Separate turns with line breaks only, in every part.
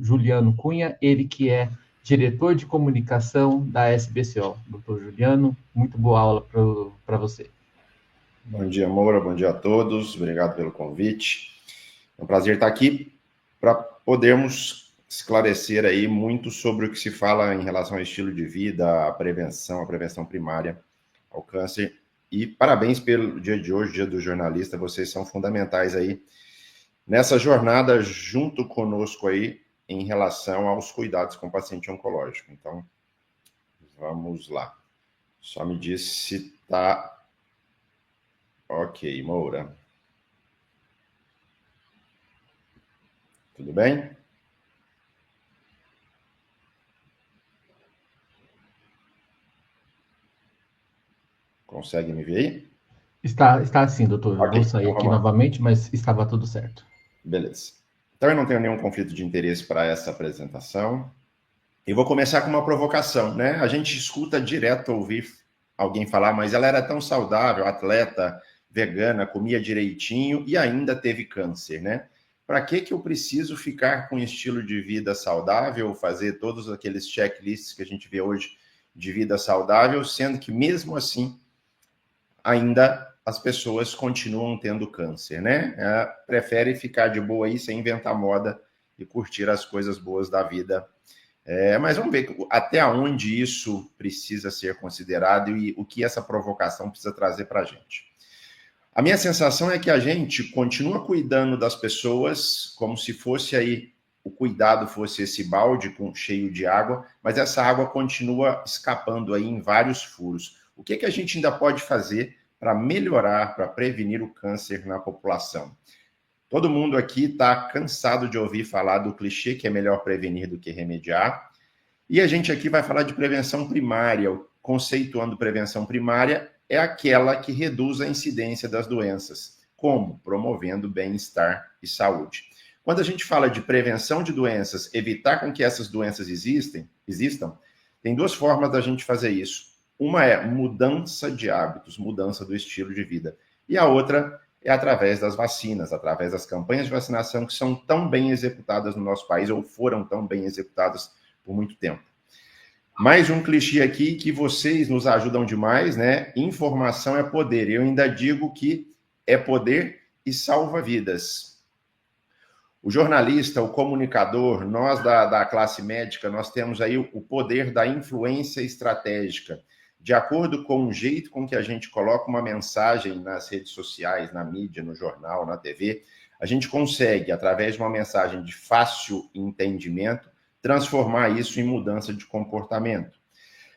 Juliano Cunha, ele que é diretor de comunicação da SBCO. Doutor Juliano, muito boa aula para você.
Bom dia, Moura, bom dia a todos, obrigado pelo convite. É um prazer estar aqui para podermos esclarecer aí muito sobre o que se fala em relação ao estilo de vida, a prevenção primária ao câncer. E parabéns pelo dia de hoje, dia do jornalista, vocês são fundamentais aí nessa jornada junto conosco aí em relação aos cuidados com o paciente oncológico. Então, vamos lá. Só me diz se está ok, Moura. Tudo bem? Consegue me ver aí?
Está assim, doutor. Eu
Ok,
vou sair
então
aqui
vamos lá.
novamente, mas estava tudo certo.
Beleza. Então eu não tenho nenhum conflito de interesse para essa apresentação. E vou começar com uma provocação, né? A gente escuta direto ouvir alguém falar, mas ela era tão saudável, atleta, vegana, comia direitinho e ainda teve câncer, né? Para que eu preciso ficar com um estilo de vida saudável, fazer todos aqueles checklists que a gente vê hoje de vida saudável, sendo que mesmo assim ainda as pessoas continuam tendo câncer, né? Prefere ficar de boa aí sem inventar moda e curtir as coisas boas da vida. Mas vamos ver até onde isso precisa ser considerado e o que essa provocação precisa trazer para a gente. A minha sensação é que a gente continua cuidando das pessoas como se fosse aí o cuidado fosse esse balde cheio de água, mas essa água continua escapando aí em vários furos. O que a gente ainda pode fazer para melhorar, para prevenir o câncer na população? Todo mundo aqui está cansado de ouvir falar do clichê que é melhor prevenir do que remediar. E a gente aqui vai falar de prevenção primária. Conceituando prevenção primária, é aquela que reduz a incidência das doenças. Como? Promovendo bem-estar e saúde. Quando a gente fala de prevenção de doenças, evitar com que essas doenças existam, tem duas formas da gente fazer isso. Uma é mudança de hábitos, mudança do estilo de vida. E a outra é através das vacinas, através das campanhas de vacinação que são tão bem executadas no nosso país, ou foram tão bem executadas por muito tempo. Mais um clichê aqui que vocês nos ajudam demais, né? Informação é poder. Eu ainda digo que é poder e salva vidas. O jornalista, o comunicador, nós da classe médica, nós temos aí o poder da influência estratégica. De acordo com o jeito com que a gente coloca uma mensagem nas redes sociais, na mídia, no jornal, na TV, a gente consegue, através de uma mensagem de fácil entendimento, transformar isso em mudança de comportamento.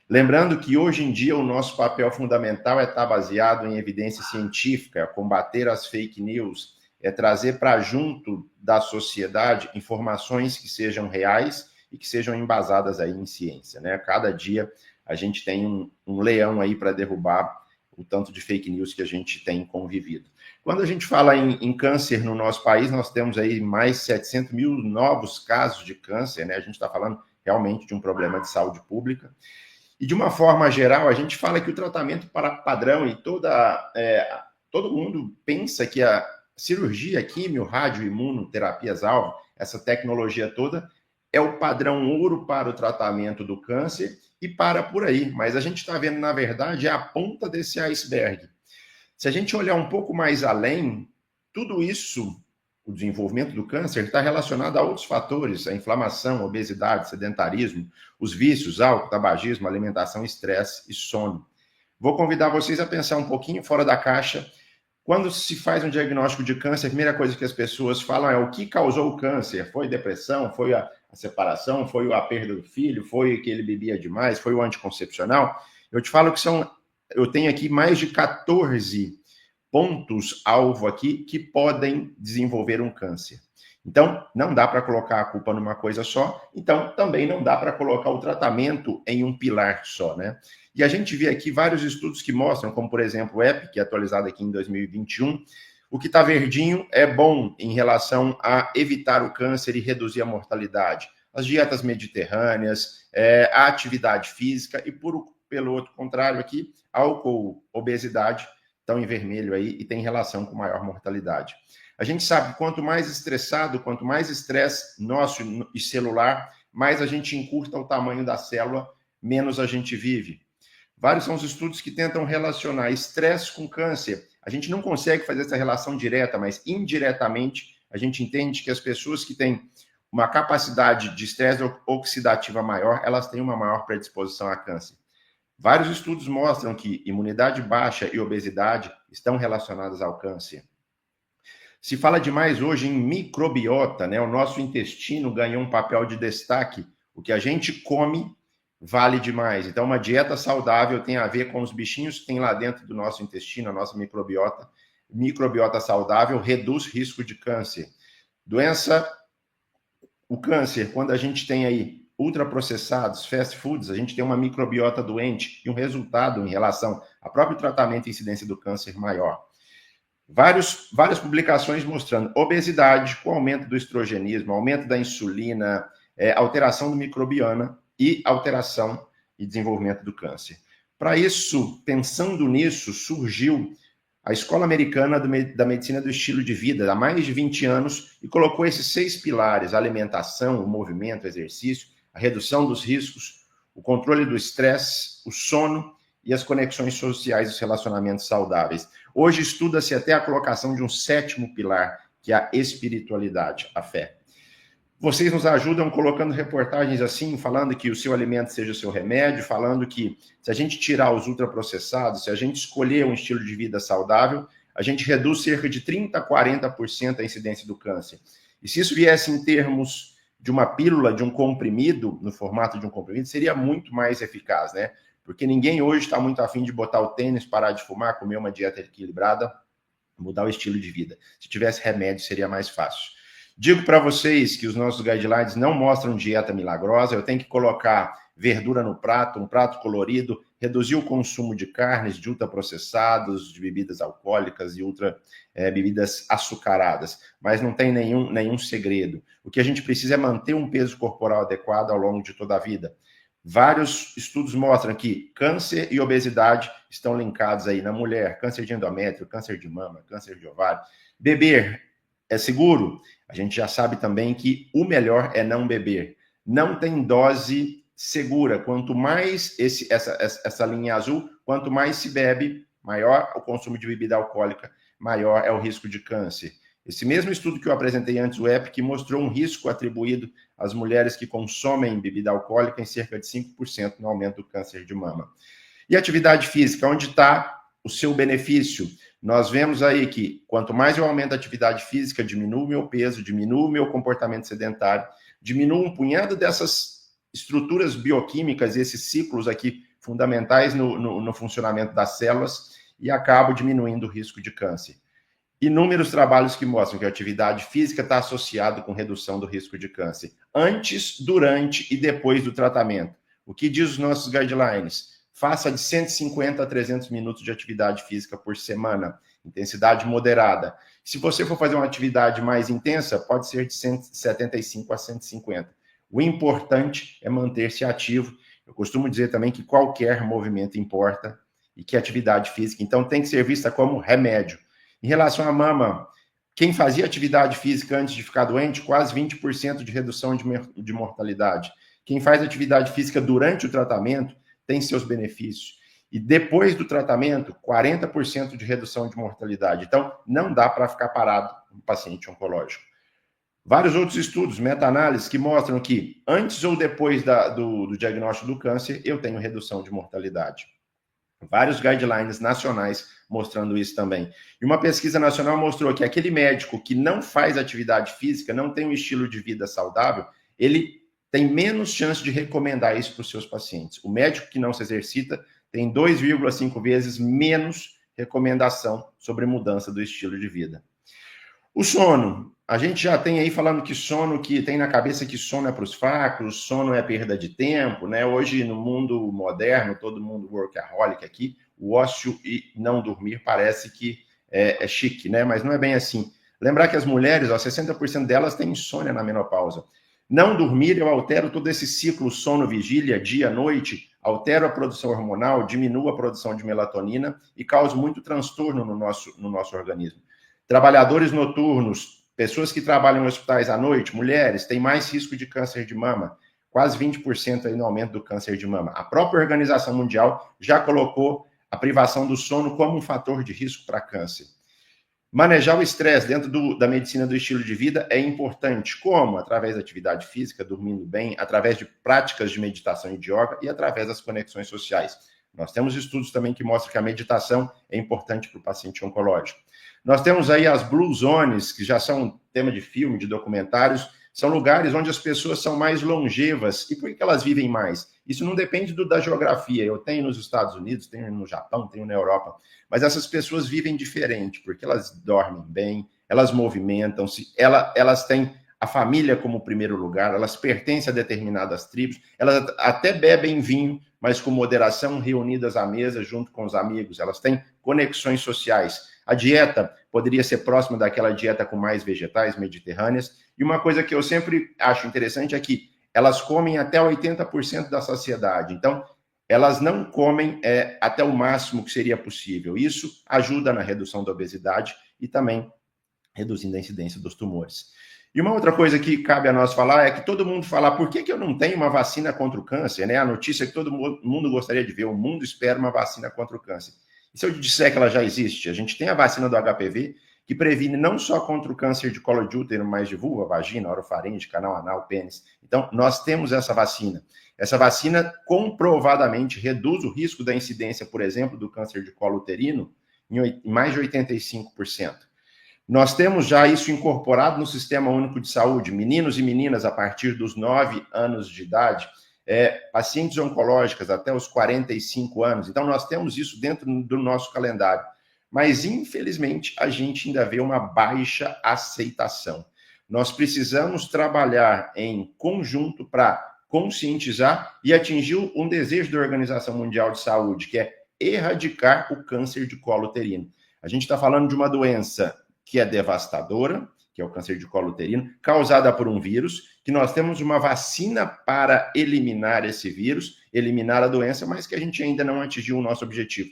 Lembrando que hoje em dia o nosso papel fundamental é estar baseado em evidência científica, combater as fake news, é trazer para junto da sociedade informações que sejam reais e que sejam embasadas aí em ciência, né? Cada dia a gente tem um leão aí para derrubar o tanto de fake news que a gente tem convivido. Quando a gente fala em câncer no nosso país, nós temos aí mais 700 mil novos casos de câncer, né? A gente está falando realmente de um problema de saúde pública. E de uma forma geral, a gente fala que o tratamento para padrão e todo mundo pensa que a cirurgia, químio, rádio, imunoterapias-alvo, essa tecnologia toda, é o padrão ouro para o tratamento do câncer e para por aí. Mas a gente está vendo, na verdade, a ponta desse iceberg. Se a gente olhar um pouco mais além, tudo isso, o desenvolvimento do câncer, está relacionado a outros fatores, a inflamação, a obesidade, sedentarismo, os vícios, álcool, tabagismo, alimentação, estresse e sono. Vou convidar vocês a pensar um pouquinho fora da caixa. Quando se faz um diagnóstico de câncer, a primeira coisa que as pessoas falam é o que causou o câncer? Foi depressão? Foi a separação? Foi a perda do filho? Foi que ele bebia demais? Foi o anticoncepcional? Eu te falo que eu tenho aqui mais de 14 pontos-alvo aqui que podem desenvolver um câncer. Então, não dá para colocar a culpa numa coisa só, então também não dá para colocar o tratamento em um pilar só, né? E a gente vê aqui vários estudos que mostram, como por exemplo o EP, que é atualizado aqui em 2021, o que está verdinho é bom em relação a evitar o câncer e reduzir a mortalidade. As dietas mediterrâneas, a atividade física e, pelo outro contrário aqui, álcool, obesidade, estão em vermelho aí e tem relação com maior mortalidade. A gente sabe que quanto mais estressado, quanto mais estresse nosso e celular, mais a gente encurta o tamanho da célula, menos a gente vive. Vários são os estudos que tentam relacionar estresse com câncer. A gente não consegue fazer essa relação direta, mas indiretamente a gente entende que as pessoas que têm uma capacidade de estresse oxidativa maior, elas têm uma maior predisposição a câncer. Vários estudos mostram que imunidade baixa e obesidade estão relacionadas ao câncer. Se fala demais hoje em microbiota, né? O nosso intestino ganhou um papel de destaque. O que a gente come vale demais. Então, uma dieta saudável tem a ver com os bichinhos que tem lá dentro do nosso intestino, a nossa microbiota. Microbiota saudável reduz risco de câncer. O câncer, quando a gente tem aí ultraprocessados, fast foods, a gente tem uma microbiota doente e um resultado em relação ao próprio tratamento e incidência do câncer maior. Várias publicações mostrando obesidade com aumento do estrogenismo, aumento da insulina, alteração do microbioma e alteração e desenvolvimento do câncer. Para isso, pensando nisso, surgiu a Escola Americana da Medicina do Estilo de Vida, há mais de 20 anos, e colocou esses 6 pilares: a alimentação, o movimento, o exercício, a redução dos riscos, o controle do estresse, o sono e as conexões sociais e os relacionamentos saudáveis. Hoje estuda-se até a colocação de um 7º pilar, que é a espiritualidade, a fé. Vocês nos ajudam colocando reportagens assim, falando que o seu alimento seja o seu remédio, falando que se a gente tirar os ultraprocessados, se a gente escolher um estilo de vida saudável, a gente reduz cerca de 30% a 40% a incidência do câncer. E se isso viesse em termos de uma pílula, de um comprimido, no formato de um comprimido, seria muito mais eficaz, né? Porque ninguém hoje está muito afim de botar o tênis, parar de fumar, comer uma dieta equilibrada, mudar o estilo de vida. Se tivesse remédio, seria mais fácil. Digo para vocês que os nossos guidelines não mostram dieta milagrosa, eu tenho que colocar verdura no prato, um prato colorido, reduzir o consumo de carnes, de ultraprocessados, de bebidas alcoólicas e bebidas açucaradas. Mas não tem nenhum segredo. O que a gente precisa é manter um peso corporal adequado ao longo de toda a vida. Vários estudos mostram que câncer e obesidade estão linkados aí na mulher, câncer de endométrio, câncer de mama, câncer de ovário. Beber é seguro? A gente já sabe também que o melhor é não beber. Não tem dose segura. Quanto mais essa linha azul, quanto mais se bebe, maior o consumo de bebida alcoólica, maior é o risco de câncer. Esse mesmo estudo que eu apresentei antes, o EPIC, mostrou um risco atribuído às mulheres que consomem bebida alcoólica em cerca de 5% no aumento do câncer de mama. E atividade física, onde está o seu benefício? Nós vemos aí que quanto mais eu aumento a atividade física, diminuo o meu peso, diminuo o meu comportamento sedentário, diminuo um punhado dessas estruturas bioquímicas e esses ciclos aqui fundamentais no funcionamento das células e acabo diminuindo o risco de câncer. Inúmeros trabalhos que mostram que a atividade física está associada com redução do risco de câncer, antes, durante e depois do tratamento. O que diz os nossos guidelines? Faça de 150 a 300 minutos de atividade física por semana, intensidade moderada. Se você for fazer uma atividade mais intensa, pode ser de 175 a 150. O importante é manter-se ativo. Eu costumo dizer também que qualquer movimento importa e que atividade física, então, tem que ser vista como remédio. Em relação à mama, quem fazia atividade física antes de ficar doente, quase 20% de redução de mortalidade. Quem faz atividade física durante o tratamento tem seus benefícios. E depois do tratamento, 40% de redução de mortalidade. Então, não dá para ficar parado no paciente oncológico. Vários outros estudos, meta-análises, que mostram que antes ou depois do diagnóstico do câncer, eu tenho redução de mortalidade. Vários guidelines nacionais mostrando isso também. E uma pesquisa nacional mostrou que aquele médico que não faz atividade física, não tem um estilo de vida saudável, ele tem menos chance de recomendar isso para os seus pacientes. O médico que não se exercita tem 2,5 vezes menos recomendação sobre mudança do estilo de vida. O sono. A gente já tem aí falando que sono, que tem na cabeça que sono é para os fracos, sono é perda de tempo, né? Hoje, no mundo moderno, todo mundo workaholic aqui, o ócio e não dormir parece que é chique, né? Mas não é bem assim. Lembrar que as mulheres, 60% delas têm insônia na menopausa. Não dormir, eu altero todo esse ciclo sono-vigília, dia-noite, altero a produção hormonal, diminuo a produção de melatonina e causo muito transtorno no nosso organismo. Trabalhadores noturnos, pessoas que trabalham em hospitais à noite, mulheres, têm mais risco de câncer de mama, quase 20% aí no aumento do câncer de mama. A própria Organização Mundial já colocou a privação do sono como um fator de risco para câncer. Manejar o estresse dentro da medicina do estilo de vida é importante. Como? Através da atividade física, dormindo bem, através de práticas de meditação e de yoga e através das conexões sociais. Nós temos estudos também que mostram que a meditação é importante para o paciente oncológico. Nós temos aí as Blue Zones, que já são tema de filme, de documentários, são lugares onde as pessoas são mais longevas. E por que elas vivem mais? Isso não depende da geografia. Eu tenho nos Estados Unidos, tenho no Japão, tenho na Europa. Mas essas pessoas vivem diferente, porque elas dormem bem, elas movimentam-se, elas têm a família como primeiro lugar, elas pertencem a determinadas tribos, elas até bebem vinho, mas com moderação, reunidas à mesa junto com os amigos. Elas têm conexões sociais. A dieta poderia ser próxima daquela dieta com mais vegetais, mediterrâneas. E uma coisa que eu sempre acho interessante é que elas comem até 80% da saciedade. Então, elas não comem até o máximo que seria possível. Isso ajuda na redução da obesidade e também reduzindo a incidência dos tumores. E uma outra coisa que cabe a nós falar é que todo mundo fala, por que eu não tenho uma vacina contra o câncer? Né? A notícia que todo mundo gostaria de ver, o mundo espera uma vacina contra o câncer. E se eu disser que ela já existe? A gente tem a vacina do HPV, que previne não só contra o câncer de colo de útero, mas de vulva, vagina, orofaringe, canal anal, pênis. Então, nós temos essa vacina. Essa vacina comprovadamente reduz o risco da incidência, por exemplo, do câncer de colo uterino em mais de 85%. Nós temos já isso incorporado no Sistema Único de Saúde. Meninos e meninas a partir dos 9 anos de idade, pacientes oncológicas até os 45 anos. Então, nós temos isso dentro do nosso calendário. Mas, infelizmente, a gente ainda vê uma baixa aceitação. Nós precisamos trabalhar em conjunto para conscientizar e atingir um desejo da Organização Mundial de Saúde, que é erradicar o câncer de colo uterino. A gente está falando de uma doença que é devastadora, que é o câncer de colo uterino, causada por um vírus, que nós temos uma vacina para eliminar esse vírus, eliminar a doença, mas que a gente ainda não atingiu o nosso objetivo.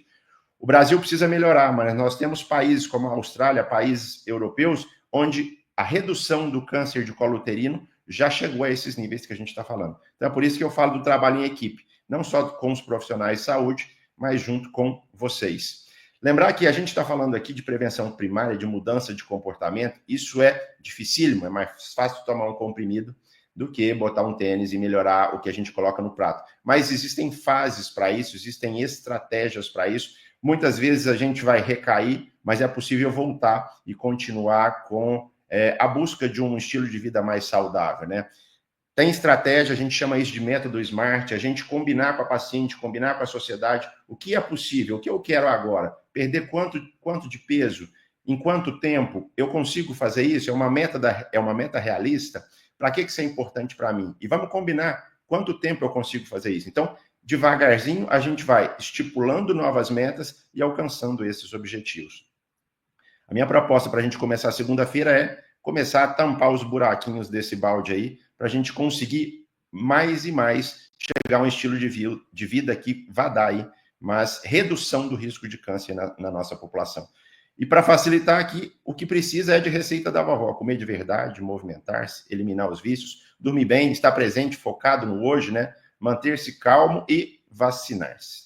O Brasil precisa melhorar, mas nós temos países como a Austrália, países europeus, onde a redução do câncer de colo uterino já chegou a esses níveis que a gente está falando. Então é por isso que eu falo do trabalho em equipe, não só com os profissionais de saúde, mas junto com vocês. Lembrar que a gente está falando aqui de prevenção primária, de mudança de comportamento, isso é dificílimo, é mais fácil tomar um comprimido do que botar um tênis e melhorar o que a gente coloca no prato. Mas existem fases para isso, existem estratégias para isso. Muitas vezes a gente vai recair, mas é possível voltar e continuar com a busca de um estilo de vida mais saudável, né? Tem estratégia, a gente chama isso de método SMART, a gente combinar com a paciente, combinar com a sociedade, o que é possível, o que eu quero agora, perder quanto de peso, em quanto tempo eu consigo fazer isso, é uma meta realista, para que isso é importante para mim? E vamos combinar quanto tempo eu consigo fazer isso. Então, devagarzinho, a gente vai estipulando novas metas e alcançando esses objetivos. A minha proposta para a gente começar segunda-feira é começar a tampar os buraquinhos desse balde aí, para a gente conseguir mais e mais chegar a um estilo de vida que vá dar aí, mas redução do risco de câncer na nossa população. E para facilitar aqui, o que precisa é de receita da vovó, comer de verdade, movimentar-se, eliminar os vícios, dormir bem, estar presente, focado no hoje, né? Manter-se calmo e vacinar-se.